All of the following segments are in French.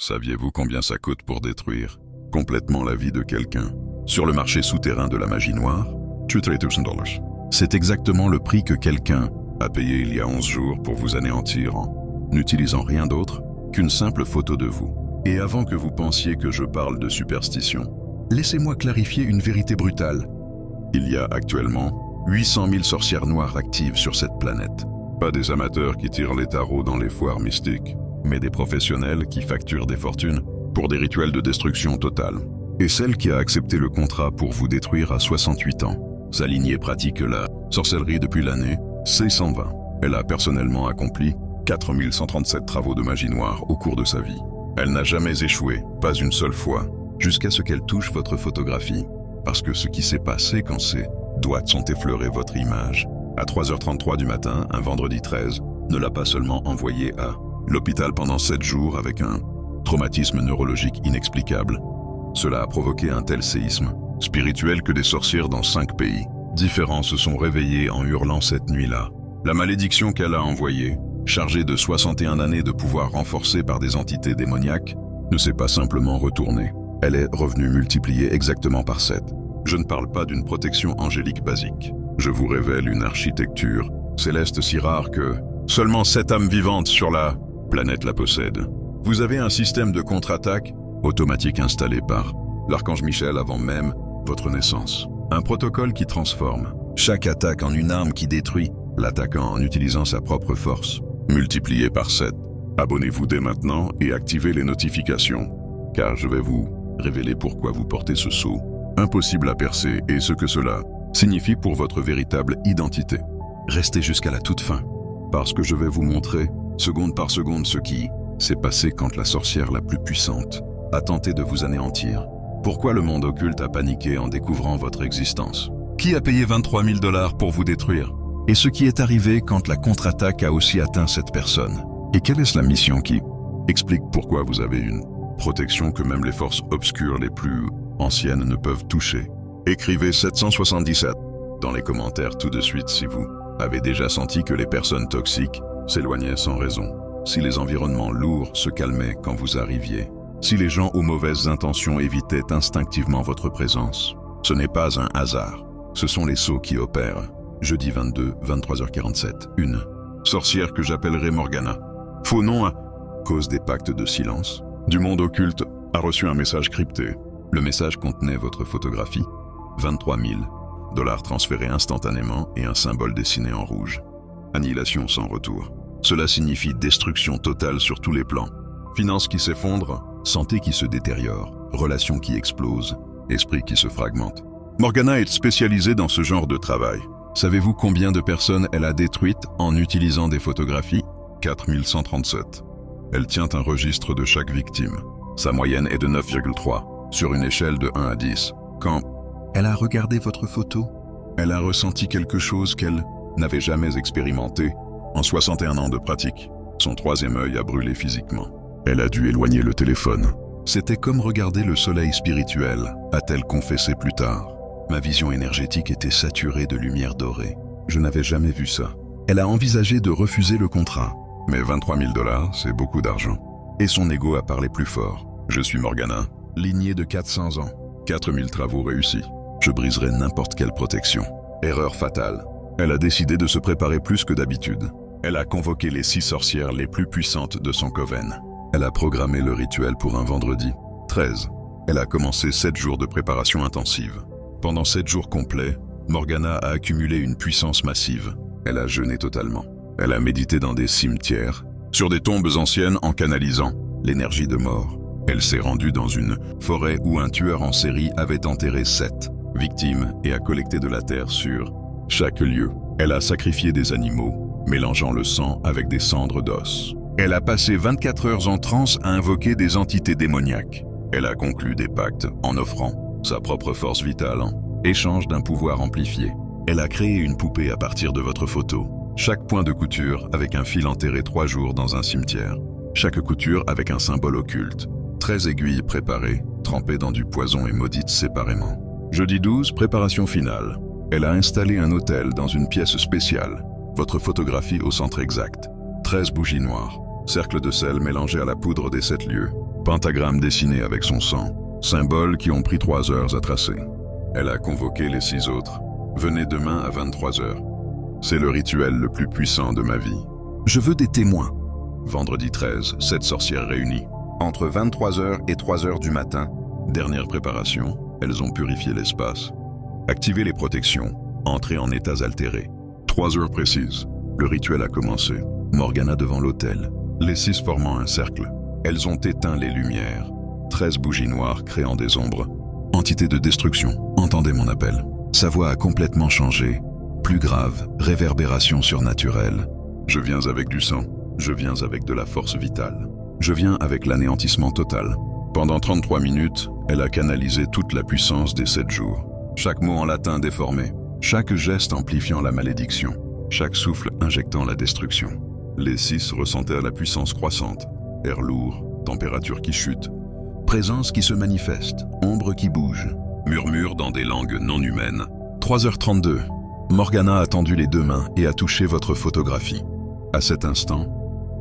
Saviez-vous combien ça coûte pour détruire complètement la vie de quelqu'un sur le marché souterrain de la magie noire? $2,000. C'est exactement le prix que quelqu'un a payé il y a 11 jours pour vous anéantir en n'utilisant rien d'autre qu'une simple photo de vous. Et avant que vous pensiez que je parle de superstition, laissez-moi clarifier une vérité brutale. Il y a actuellement 800 000 sorcières noires actives sur cette planète. Pas des amateurs qui tirent les tarots dans les foires mystiques, mais des professionnels qui facturent des fortunes pour des rituels de destruction totale. Et celle qui a accepté le contrat pour vous détruire à 68 ans. Sa lignée pratique la sorcellerie depuis l'année 620. Elle a personnellement accompli 4137 travaux de magie noire au cours de sa vie. Elle n'a jamais échoué, pas une seule fois, jusqu'à ce qu'elle touche votre photographie. Parce que ce qui s'est passé quand ses doigts ont effleuré votre image, à 3h33 du matin, un vendredi 13, ne l'a pas seulement envoyé à l'hôpital pendant 7 jours avec un traumatisme neurologique inexplicable. Cela a provoqué un tel séisme spirituel que des sorcières dans 5 pays différents se sont réveillées en hurlant cette nuit-là. La malédiction qu'elle a envoyée, chargée de 61 années de pouvoir renforcé par des entités démoniaques, ne s'est pas simplement retournée. Elle est revenue multipliée exactement par 7. Je ne parle pas d'une protection angélique basique. Je vous révèle une architecture céleste si rare que seulement 7 âmes vivantes sur la planète la possèdent. Vous avez un système de contre-attaque automatique installé par l'archange Michel avant même votre naissance. Un protocole qui transforme chaque attaque en une arme qui détruit l'attaquant en utilisant sa propre force, multiplié par 7. Abonnez-vous dès maintenant et activez les notifications, car je vais vous révéler pourquoi vous portez ce sceau impossible à percer et ce que cela signifie pour votre véritable identité. Restez jusqu'à la toute fin, parce que je vais vous montrer, seconde par seconde, ce qui s'est passé quand la sorcière la plus puissante a tenté de vous anéantir. Pourquoi le monde occulte a paniqué en découvrant votre existence? Qui a payé $23 000 pour vous détruire? Et ce qui est arrivé quand la contre-attaque a aussi atteint cette personne? Et quelle est la mission qui explique pourquoi vous avez une protection que même les forces obscures les plus anciennes ne peuvent toucher? Écrivez 777 dans les commentaires tout de suite si vous avez déjà senti que les personnes toxiques s'éloignaient sans raison, si les environnements lourds se calmaient quand vous arriviez, si les gens aux mauvaises intentions évitaient instinctivement votre présence. Ce n'est pas un hasard, ce sont les sceaux qui opèrent. Jeudi 22, 23h47, une sorcière que j'appellerai Morgana. Faux nom à cause des pactes de silence du monde occulte a reçu un message crypté. Le message contenait votre photographie, $23 000 transférés instantanément et un symbole dessiné en rouge. Annihilation sans retour. Cela signifie destruction totale sur tous les plans. Finances qui s'effondrent, santé qui se détériore, relations qui explosent, esprit qui se fragmente. Morgana est spécialisée dans ce genre de travail. Savez-vous combien de personnes elle a détruites en utilisant des photographies? 4137. Elle tient un registre de chaque victime. Sa moyenne est de 9,3 sur une échelle de 1 à 10. Quand elle a regardé votre photo, elle a ressenti quelque chose qu'elle n'avait jamais expérimenté en 61 ans de pratique. Son troisième œil a brûlé physiquement. Elle a dû éloigner le téléphone. C'était comme regarder le soleil spirituel, a-t-elle confessé plus tard. Ma vision énergétique était saturée de lumière dorée. Je n'avais jamais vu ça. Elle a envisagé de refuser le contrat. Mais $23 000, c'est beaucoup d'argent. Et son ego a parlé plus fort. Je suis Morgana, lignée de 400 ans. 4000 travaux réussis. Je briserai n'importe quelle protection. Erreur fatale. Elle a décidé de se préparer plus que d'habitude. Elle a convoqué les 6 sorcières les plus puissantes de son coven. Elle a programmé le rituel pour un vendredi 13. Elle a commencé 7 jours de préparation intensive. Pendant 7 jours complets, Morgana a accumulé une puissance massive. Elle a jeûné totalement. Elle a médité dans des cimetières, sur des tombes anciennes en canalisant l'énergie de mort. Elle s'est rendue dans une forêt où un tueur en série avait enterré 7 victimes et a collecté de la terre sur chaque lieu. Elle a sacrifié des animaux, mélangeant le sang avec des cendres d'os. Elle a passé 24 heures en transe à invoquer des entités démoniaques. Elle a conclu des pactes en offrant sa propre force vitale en échange d'un pouvoir amplifié. Elle a créé une poupée à partir de votre photo. Chaque point de couture avec un fil enterré 3 jours dans un cimetière. Chaque couture avec un symbole occulte. 13 aiguilles préparées, trempées dans du poison et maudites séparément. Jeudi 12, préparation finale. Elle a installé un autel dans une pièce spéciale. Votre photographie au centre exact. 13 bougies noires. Cercle de sel mélangé à la poudre des 7 lieux. Pentagramme dessiné avec son sang, symboles qui ont pris 3 heures à tracer. Elle a convoqué les 6 autres. Venez demain à 23 heures. C'est le rituel le plus puissant de ma vie. Je veux des témoins. Vendredi 13, 7 sorcières réunies. Entre 23 heures et 3 heures du matin, dernière préparation, elles ont purifié l'espace. Activé les protections, entré en états altérés. 3 heures précises, le rituel a commencé. Morgana devant l'autel, les 6 formant un cercle. Elles ont éteint les lumières. 13 bougies noires créant des ombres. Entité de destruction, entendez mon appel. Sa voix a complètement changé. Plus grave, réverbération surnaturelle. Je viens avec du sang, je viens avec de la force vitale. Je viens avec l'anéantissement total. Pendant 33 minutes, elle a canalisé toute la puissance des 7 jours. Chaque mot en latin déformé, chaque geste amplifiant la malédiction, chaque souffle injectant la destruction. Les 6 ressentèrent la puissance croissante, air lourd, température qui chute, présence qui se manifeste, ombre qui bouge, murmure dans des langues non humaines. 3h32, Morgana a tendu les 2 mains et a touché votre photographie. À cet instant,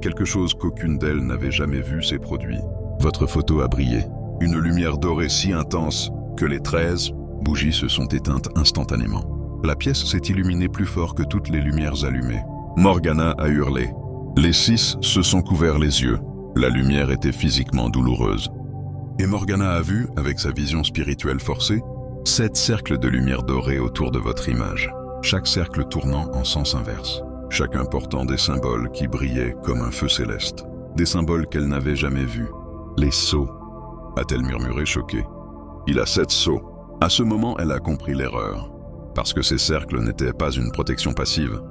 quelque chose qu'aucune d'elles n'avait jamais vu s'est produit. Votre photo a brillé, une lumière dorée si intense que les 13 bougies se sont éteintes instantanément. La pièce s'est illuminée plus fort que toutes les lumières allumées. Morgana a hurlé. Les 6 se sont couverts les yeux. La lumière était physiquement douloureuse. Et Morgana a vu, avec sa vision spirituelle forcée, 7 cercles de lumière dorée autour de votre image, chaque cercle tournant en sens inverse, chacun portant des symboles qui brillaient comme un feu céleste, des symboles qu'elle n'avait jamais vus. Les sceaux, a-t-elle murmuré choquée. Il a 7 sceaux. À ce moment, elle a compris l'erreur, parce que ces cercles n'étaient pas une protection passive.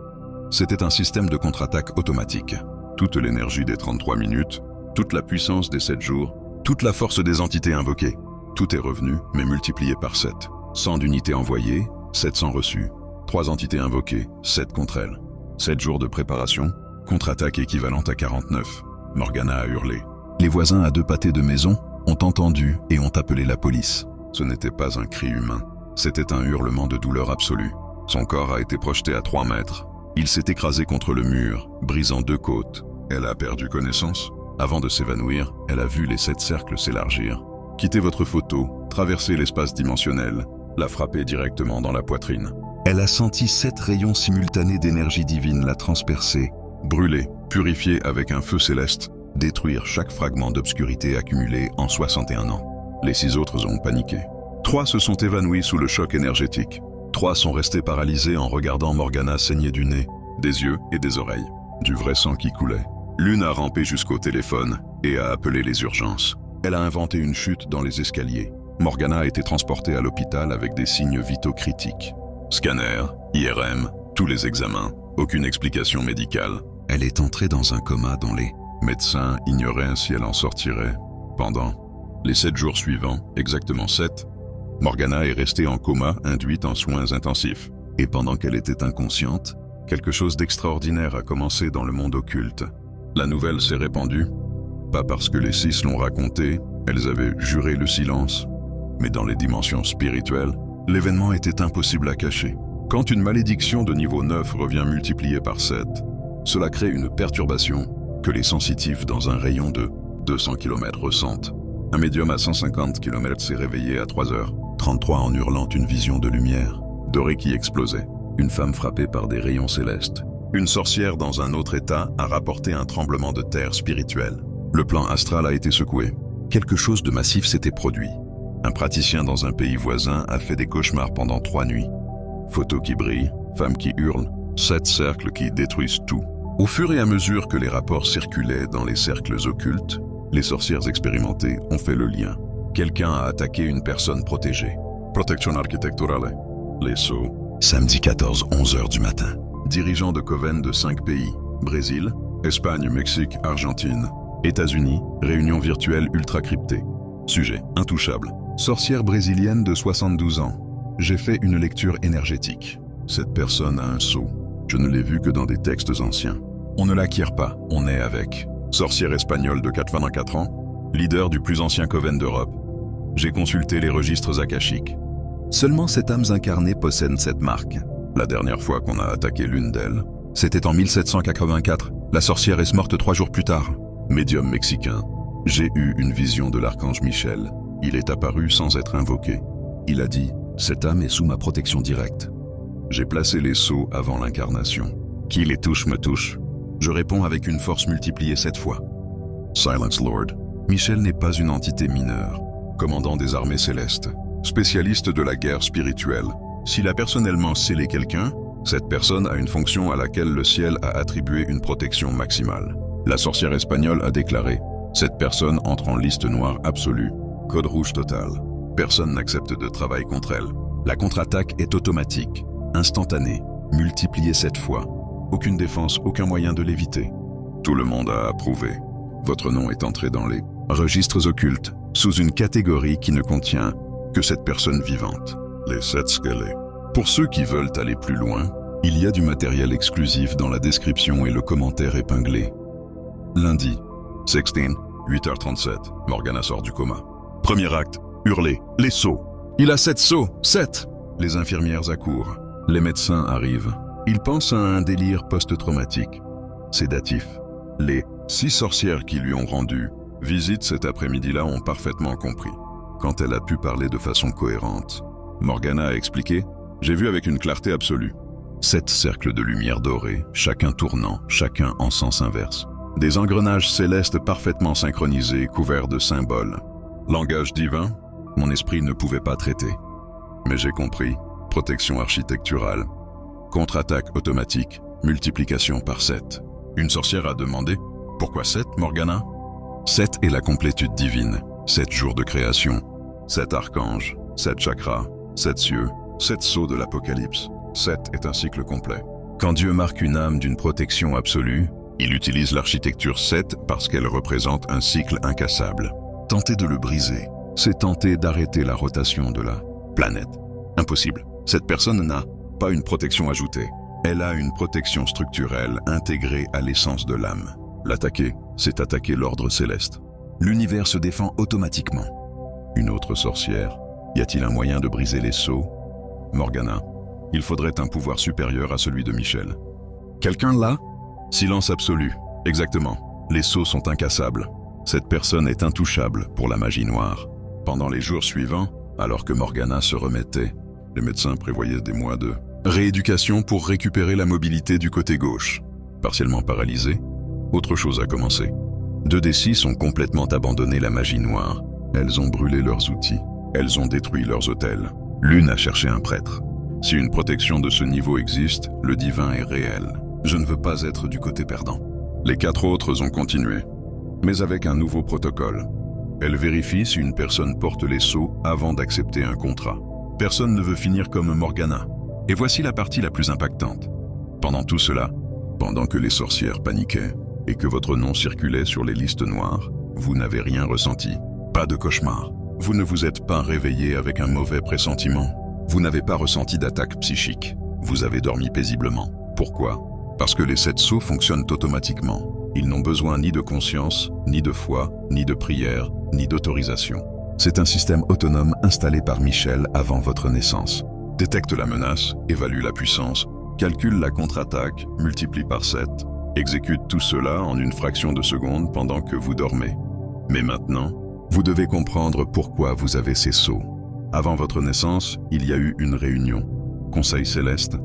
C'était un système de contre-attaque automatique. Toute l'énergie des 33 minutes, toute la puissance des 7 jours, toute la force des entités invoquées. Tout est revenu, mais multiplié par 7. 100 d'unités envoyées, 700 reçues. 3 entités invoquées, 7 contre elles. 7 jours de préparation, contre-attaque équivalente à 49. Morgana a hurlé. Les voisins à 2 pâtés de maison ont entendu et ont appelé la police. Ce n'était pas un cri humain, c'était un hurlement de douleur absolue. Son corps a été projeté à 3 mètres. Il s'est écrasé contre le mur, brisant 2 côtes. Elle a perdu connaissance. Avant de s'évanouir, elle a vu les 7 cercles s'élargir, quitter votre photo, traverser l'espace dimensionnel, la frapper directement dans la poitrine. Elle a senti 7 rayons simultanés d'énergie divine la transpercer, brûler, purifier avec un feu céleste, détruire chaque fragment d'obscurité accumulé en 61 ans. Les 6 autres ont paniqué. 3 se sont évanouis sous le choc énergétique. 3 sont restés paralysés en regardant Morgana saigner du nez, des yeux et des oreilles. Du vrai sang qui coulait. L'une a rampé jusqu'au téléphone et a appelé les urgences. Elle a inventé une chute dans les escaliers. Morgana a été transportée à l'hôpital avec des signes vitaux critiques. Scanner, IRM, tous les examens, aucune explication médicale. Elle est entrée dans un coma dont les médecins ignoraient si elle en sortirait. Pendant les 7 jours suivants, exactement 7, Morgana est restée en coma, induite en soins intensifs. Et pendant qu'elle était inconsciente, quelque chose d'extraordinaire a commencé dans le monde occulte. La nouvelle s'est répandue, pas parce que les 6 l'ont raconté, elles avaient juré le silence, mais dans les dimensions spirituelles, l'événement était impossible à cacher. Quand une malédiction de niveau 9 revient multipliée par 7, cela crée une perturbation que les sensitifs dans un rayon de 200 km ressentent. Un médium à 150 km s'est réveillé à 3h33 en hurlant une vision de lumière, dorée qui explosait. Une femme frappée par des rayons célestes. Une sorcière dans un autre état a rapporté un tremblement de terre spirituel. Le plan astral a été secoué. Quelque chose de massif s'était produit. Un praticien dans un pays voisin a fait des cauchemars pendant 3 nuits. Photos qui brillent, femmes qui hurlent, 7 cercles qui détruisent tout. Au fur et à mesure que les rapports circulaient dans les cercles occultes, les sorcières expérimentées ont fait le lien. Quelqu'un a attaqué une personne protégée. Protection architecturale. Les sceaux. Samedi 14, 11h du matin. Dirigeants de Coven de 5 pays. Brésil, Espagne, Mexique, Argentine. États-Unis, réunion virtuelle ultra cryptée. Sujet, intouchable. Sorcière brésilienne de 72 ans. J'ai fait une lecture énergétique. Cette personne a un sceau. Je ne l'ai vu que dans des textes anciens. On ne l'acquiert pas, on naît avec. Sorcière espagnole de 84 ans, leader du plus ancien Coven d'Europe. J'ai consulté les registres akashiques. Seulement 7 âmes incarnées possèdent cette marque. La dernière fois qu'on a attaqué l'une d'elles, c'était en 1784. La sorcière est morte 3 jours plus tard. Médium mexicain. J'ai eu une vision de l'archange Michel. Il est apparu sans être invoqué. Il a dit « Cette âme est sous ma protection directe ». J'ai placé les sceaux avant l'incarnation. Qui les touche me touche. Je réponds avec une force multipliée 7 fois. Silence Lord. Michel n'est pas une entité mineure. Commandant des armées célestes. Spécialiste de la guerre spirituelle. S'il a personnellement scellé quelqu'un, cette personne a une fonction à laquelle le ciel a attribué une protection maximale. La sorcière espagnole a déclaré « Cette personne entre en liste noire absolue. Code rouge total. Personne n'accepte de travail contre elle. La contre-attaque est automatique, instantanée, multipliée 7 fois. Aucune défense, aucun moyen de l'éviter. Tout le monde a approuvé. Votre nom est entré dans les registres occultes, sous une catégorie qui ne contient que cette personne vivante. Les 7 scellés. Pour ceux qui veulent aller plus loin, il y a du matériel exclusif dans la description et le commentaire épinglé. Lundi, 16, 8h37, Morgana sort du coma. Premier acte, hurler, les sceaux. Il a 7 sceaux, 7. Les infirmières accourent. Les médecins arrivent. Ils pensent à un délire post-traumatique. Sédatif. Les 6 sorcières qui lui ont rendu visite cet après-midi-là ont parfaitement compris. Quand elle a pu parler de façon cohérente, Morgana a expliqué « J'ai vu avec une clarté absolue. 7 cercles de lumière dorée, chacun tournant, chacun en sens inverse. Des engrenages célestes parfaitement synchronisés, couverts de symboles. Langage divin, mon esprit ne pouvait pas traiter. Mais j'ai compris. Protection architecturale. Contre-attaque automatique, multiplication par 7. Une sorcière a demandé « Pourquoi 7, Morgana ?» 7 est la complétude divine. 7 jours de création. 7 archanges, 7 chakras, 7 cieux, 7 sceaux de l'Apocalypse. 7 est un cycle complet. Quand Dieu marque une âme d'une protection absolue, il utilise l'architecture 7 parce qu'elle représente un cycle incassable. Tenter de le briser, c'est tenter d'arrêter la rotation de la planète. Impossible. Cette personne n'a pas une protection ajoutée. Elle a une protection structurelle intégrée à l'essence de l'âme. L'attaquer, c'est attaquer l'ordre céleste. L'univers se défend automatiquement. Une autre sorcière. Y a-t-il un moyen de briser les sceaux? Morgana. Il faudrait un pouvoir supérieur à celui de Michel. Quelqu'un là? Silence absolu. Exactement. Les sceaux sont incassables. Cette personne est intouchable pour la magie noire. Pendant les jours suivants, alors que Morgana se remettait, les médecins prévoyaient des mois de rééducation pour récupérer la mobilité du côté gauche. Partiellement paralysée, autre chose a commencé. 2 des 6 ont complètement abandonné la magie noire. Elles ont brûlé leurs outils. Elles ont détruit leurs autels. L'une a cherché un prêtre. Si une protection de ce niveau existe, le divin est réel. Je ne veux pas être du côté perdant. Les 4 autres ont continué, mais avec un nouveau protocole. Elles vérifient si une personne porte les sceaux avant d'accepter un contrat. Personne ne veut finir comme Morgana. Et voici la partie la plus impactante. Pendant tout cela, pendant que les sorcières paniquaient et que votre nom circulait sur les listes noires, vous n'avez rien ressenti. Pas de cauchemar. Vous ne vous êtes pas réveillé avec un mauvais pressentiment. Vous n'avez pas ressenti d'attaque psychique. Vous avez dormi paisiblement. Pourquoi? Parce que les 7 sceaux fonctionnent automatiquement. Ils n'ont besoin ni de conscience, ni de foi, ni de prière, ni d'autorisation. C'est un système autonome installé par Michel avant votre naissance. Détecte la menace, évalue la puissance, calcule la contre-attaque, multiplie par 7, exécute tout cela en une fraction de seconde pendant que vous dormez. Mais maintenant, vous devez comprendre pourquoi vous avez ces sceaux. Avant votre naissance, il y a eu une réunion. Conseil céleste.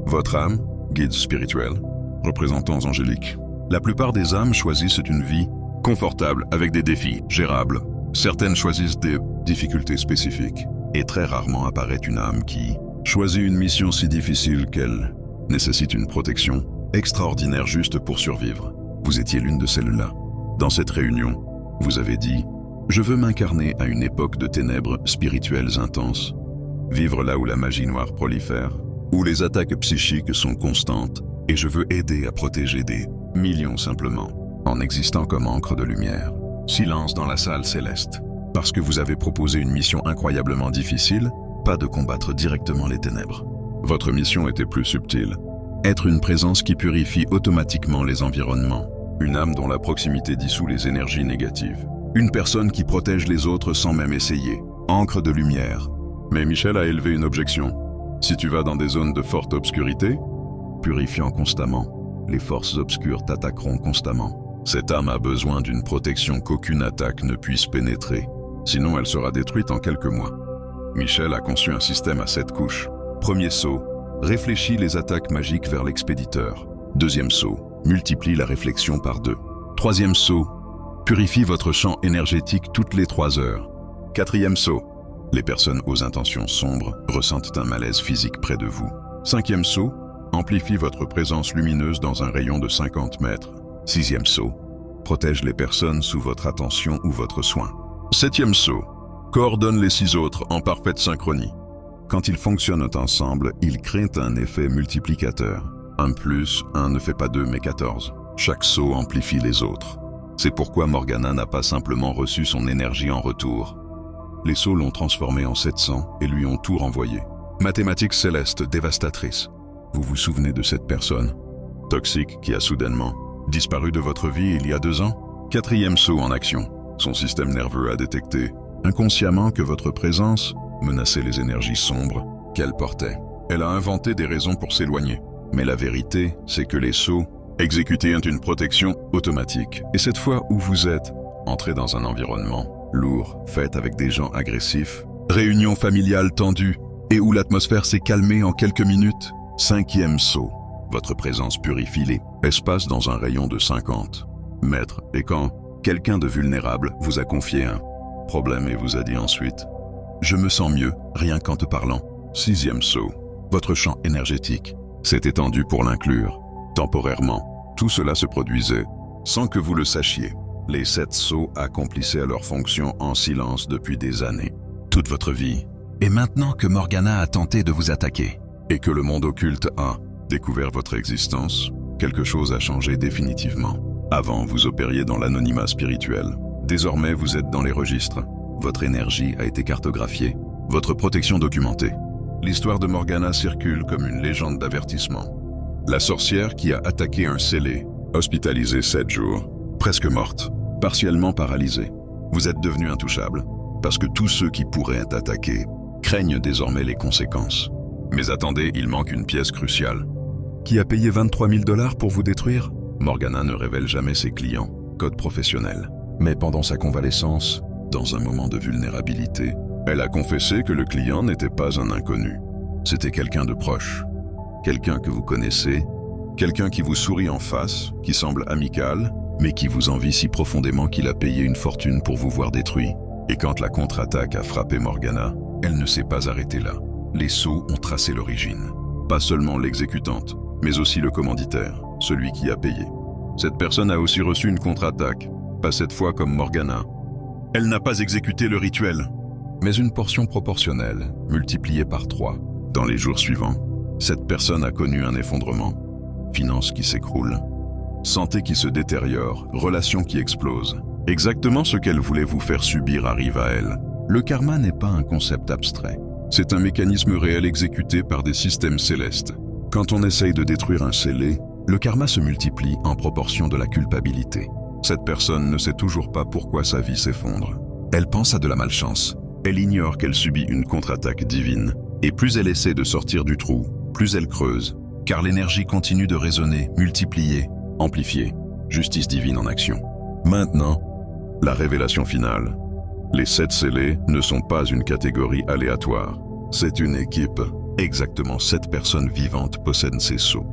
Votre âme, guides spirituels, représentants angéliques. La plupart des âmes choisissent une vie confortable avec des défis gérables. Certaines choisissent des difficultés spécifiques. Et très rarement apparaît une âme qui choisit une mission si difficile qu'elle nécessite une protection extraordinaire juste pour survivre. Vous étiez l'une de celles-là. Dans cette réunion, vous avez dit « Je veux m'incarner à une époque de ténèbres spirituelles intenses, vivre là où la magie noire prolifère, où les attaques psychiques sont constantes, et je veux aider à protéger des millions simplement, en existant comme encre de lumière. » Silence dans la salle céleste. Parce que vous avez proposé une mission incroyablement difficile, pas de combattre directement les ténèbres. Votre mission était plus subtile. Être une présence qui purifie automatiquement les environnements. Une âme dont la proximité dissout les énergies négatives. Une personne qui protège les autres sans même essayer. Encre de lumière. Mais Michel a élevé une objection. Si tu vas dans des zones de forte obscurité, purifiant constamment, les forces obscures t'attaqueront constamment. Cette âme a besoin d'une protection qu'aucune attaque ne puisse pénétrer, sinon elle sera détruite en quelques mois. Michel a conçu un système à 7 couches. Premier saut, réfléchis les attaques magiques vers l'expéditeur. Deuxième saut, multiplie la réflexion par 2. Troisième saut, purifie votre champ énergétique toutes les 3 heures. Quatrième saut, les personnes aux intentions sombres ressentent un malaise physique près de vous. Cinquième saut, amplifie votre présence lumineuse dans un rayon de 50 mètres. Sixième saut, protège les personnes sous votre attention ou votre soin. Septième saut, coordonne les 6 autres en parfaite synchronie. Quand ils fonctionnent ensemble, ils créent un effet multiplicateur. 1 plus 1 ne fait pas 2 mais 14. Chaque saut amplifie les autres. C'est pourquoi Morgana n'a pas simplement reçu son énergie en retour. Les sauts l'ont transformé en 700 et lui ont tout renvoyé. Mathématiques célestes dévastatrices. Vous vous souvenez de cette personne toxique qui a soudainement disparu de votre vie il y a 2 ans? Quatrième saut en action. Son système nerveux a détecté inconsciemment que votre présence menaçait les énergies sombres qu'elle portait. Elle a inventé des raisons pour s'éloigner. Mais la vérité, c'est que les sauts exécutés ont une protection automatique. Et cette fois où vous êtes entré dans un environnement lourd, fait avec des gens agressifs, réunion familiale tendue, et où l'atmosphère s'est calmée en quelques minutes. Cinquième saut. Votre présence purifie les espaces dans un rayon de 50 mètres. Et quand quelqu'un de vulnérable vous a confié un problème et vous a dit ensuite « Je me sens mieux, rien qu'en te parlant ». Sixième saut. Votre champ énergétique s'est étendu pour l'inclure. Temporairement, tout cela se produisait sans que vous le sachiez. Les 7 sauts accomplissaient leur fonction en silence depuis des années, toute votre vie. Et maintenant que Morgana a tenté de vous attaquer, et que le monde occulte a découvert votre existence, quelque chose a changé définitivement. Avant, vous opériez dans l'anonymat spirituel. Désormais, vous êtes dans les registres. Votre énergie a été cartographiée, votre protection documentée. L'histoire de Morgana circule comme une légende d'avertissement. La sorcière qui a attaqué un scellé, hospitalisée 7 jours, presque morte, partiellement paralysée. Vous êtes devenu intouchable, parce que tous ceux qui pourraient être attaqués craignent désormais les conséquences. Mais attendez, il manque une pièce cruciale. Qui a payé 23 000 $ pour vous détruire? Morgana ne révèle jamais ses clients, code professionnel. Mais pendant sa convalescence, dans un moment de vulnérabilité, elle a confessé que le client n'était pas un inconnu. C'était quelqu'un de proche. Quelqu'un que vous connaissez, quelqu'un qui vous sourit en face, qui semble amical, mais qui vous envie si profondément qu'il a payé une fortune pour vous voir détruit. Et quand la contre-attaque a frappé Morgana, elle ne s'est pas arrêtée là. Les sauts ont tracé l'origine. Pas seulement l'exécutante, mais aussi le commanditaire, celui qui a payé. Cette personne a aussi reçu une contre-attaque, pas cette fois comme Morgana. Elle n'a pas exécuté le rituel, mais une portion proportionnelle, multipliée par 3. Dans les jours suivants, cette personne a connu un effondrement. Finances qui s'écroulent, santé qui se détériore, relations qui explosent. Exactement ce qu'elle voulait vous faire subir arrive à elle. Le karma n'est pas un concept abstrait. C'est un mécanisme réel exécuté par des systèmes célestes. Quand on essaye de détruire un scellé, le karma se multiplie en proportion de la culpabilité. Cette personne ne sait toujours pas pourquoi sa vie s'effondre. Elle pense à de la malchance. Elle ignore qu'elle subit une contre-attaque divine. Et plus elle essaie de sortir du trou, plus elle creuse. Car l'énergie continue de résonner, multiplier, amplifier. Justice divine en action. Maintenant, la révélation finale. Les 7 scellés ne sont pas une catégorie aléatoire. C'est une équipe. Exactement 7 personnes vivantes possèdent ces sceaux.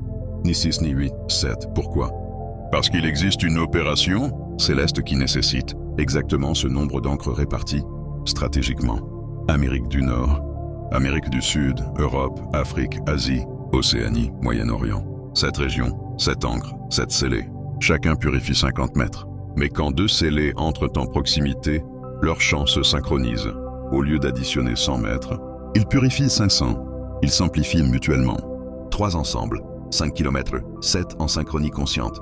Ni 6 ni 8, 7. Pourquoi? Parce qu'il existe une opération céleste qui nécessite exactement ce nombre d'encres réparties stratégiquement. Amérique du Nord, Amérique du Sud, Europe, Afrique, Asie, Océanie, Moyen-Orient. 7 régions, 7 encres, 7 scellés. Chacun purifie 50 mètres. Mais quand 2 scellés entrent en proximité, leur champ se synchronise. Au lieu d'additionner 100 mètres, ils purifient 500. Ils s'amplifient mutuellement. 3 ensemble, 5 km, 7 en synchronie consciente.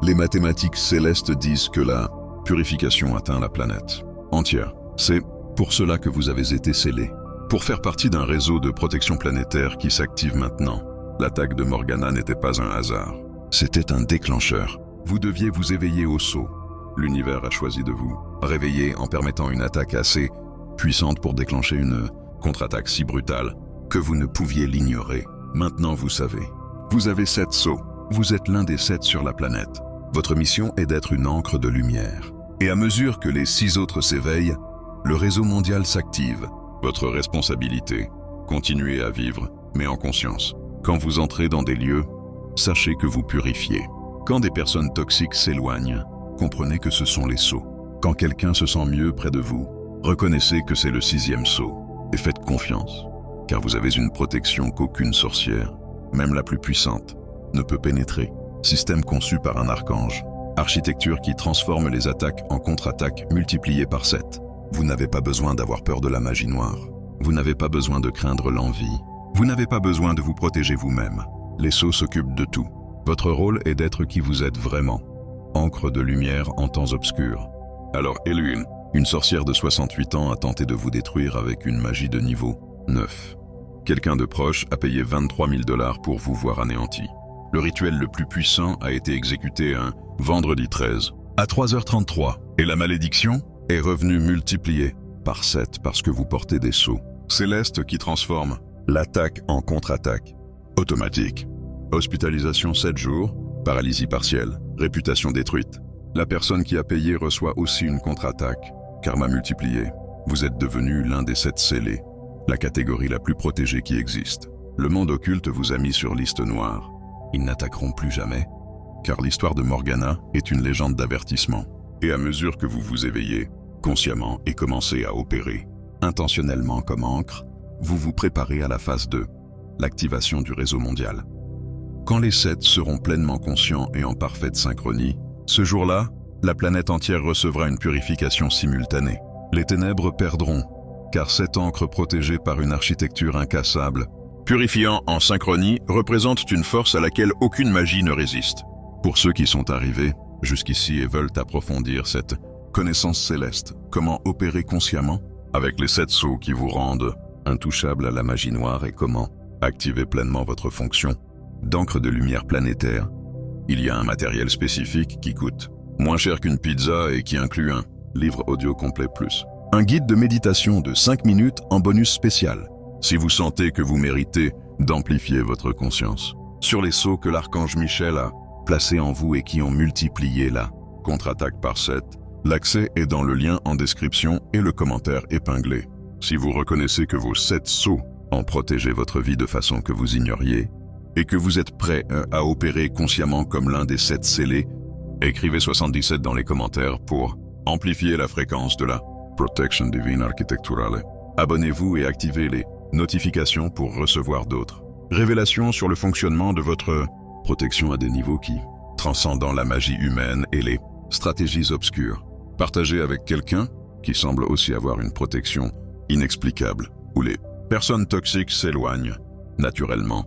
Les mathématiques célestes disent que la purification atteint la planète entière. C'est pour cela que vous avez été scellés. Pour faire partie d'un réseau de protection planétaire qui s'active maintenant. L'attaque de Morgana n'était pas un hasard. C'était un déclencheur. Vous deviez vous éveiller au saut. L'univers a choisi de vous réveiller en permettant une attaque assez puissante pour déclencher une contre-attaque si brutale que vous ne pouviez l'ignorer. Maintenant vous savez. Vous avez 7 sauts. Vous êtes l'un des 7 sur la planète. Votre mission est d'être une encre de lumière. Et à mesure que les 6 autres s'éveillent, le réseau mondial s'active. Votre responsabilité, continuez à vivre, mais en conscience. Quand vous entrez dans des lieux, sachez que vous purifiez. Quand des personnes toxiques s'éloignent, comprenez que ce sont les sceaux. Quand quelqu'un se sent mieux près de vous, reconnaissez que c'est le 6e sceau. Et faites confiance, car vous avez une protection qu'aucune sorcière, même la plus puissante, ne peut pénétrer. Système conçu par un archange. Architecture qui transforme les attaques en contre-attaques multipliées par 7. Vous n'avez pas besoin d'avoir peur de la magie noire. Vous n'avez pas besoin de craindre l'envie. Vous n'avez pas besoin de vous protéger vous-même. Les sceaux s'occupent de tout. Votre rôle est d'être qui vous êtes vraiment. Encre de lumière en temps obscurs. Alors Elune, une sorcière de 68 ans a tenté de vous détruire avec une magie de niveau 9. Quelqu'un de proche a payé 23 000 $ pour vous voir anéanti. Le rituel le plus puissant a été exécuté un vendredi 13 à 3h33 et la malédiction est revenue multipliée par 7 parce que vous portez des sceaux célestes qui transforment l'attaque en contre-attaque automatique. Hospitalisation 7 jours, paralysie partielle, réputation détruite. La personne qui a payé reçoit aussi une contre-attaque, karma multiplié. Vous êtes devenu l'un des 7 scellés, la catégorie la plus protégée qui existe. Le monde occulte vous a mis sur liste noire. Ils n'attaqueront plus jamais, car l'histoire de Morgana est une légende d'avertissement. Et à mesure que vous vous éveillez, consciemment, et commencez à opérer, intentionnellement comme encre, vous vous préparez à la phase 2, l'activation du réseau mondial. Quand les 7 seront pleinement conscients et en parfaite synchronie, ce jour-là, la planète entière recevra une purification simultanée. Les ténèbres perdront, car cette encre protégée par une architecture incassable, purifiant en synchronie, représente une force à laquelle aucune magie ne résiste. Pour ceux qui sont arrivés jusqu'ici et veulent approfondir cette connaissance céleste, comment opérer consciemment avec les 7 sceaux qui vous rendent intouchables à la magie noire et comment activer pleinement votre fonction d'encre de lumière planétaire. Il y a un matériel spécifique qui coûte moins cher qu'une pizza et qui inclut un livre audio complet plus un guide de méditation de 5 minutes en bonus spécial. Si vous sentez que vous méritez d'amplifier votre conscience sur les sceaux que l'archange Michel a placés en vous et qui ont multiplié la contre-attaque par 7, l'accès est dans le lien en description et le commentaire épinglé. Si vous reconnaissez que vos 7 sceaux ont protégé votre vie de façon que vous ignoriez et que vous êtes prêt à opérer consciemment comme l'un des 7 scellés, écrivez 77 dans les commentaires pour amplifier la fréquence de la Protection Divine Architecturale. Abonnez-vous et activez les notifications pour recevoir d'autres révélations sur le fonctionnement de votre protection à des niveaux qui transcendent la magie humaine et les stratégies obscures. Partagez avec quelqu'un qui semble aussi avoir une protection inexplicable, où les personnes toxiques s'éloignent naturellement,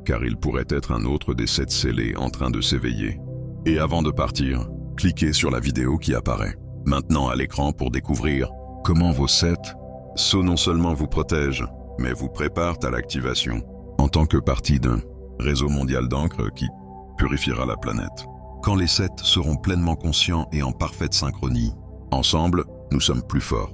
car il pourrait être un autre des 7 scellés en train de s'éveiller. Et avant de partir, cliquez sur la vidéo qui apparaît maintenant à l'écran pour découvrir comment vos 7 sceaux non seulement vous protègent, mais vous préparent à l'activation en tant que partie d'un réseau mondial d'encre qui purifiera la planète. Quand les 7 seront pleinement conscients et en parfaite synchronie, ensemble, nous sommes plus forts.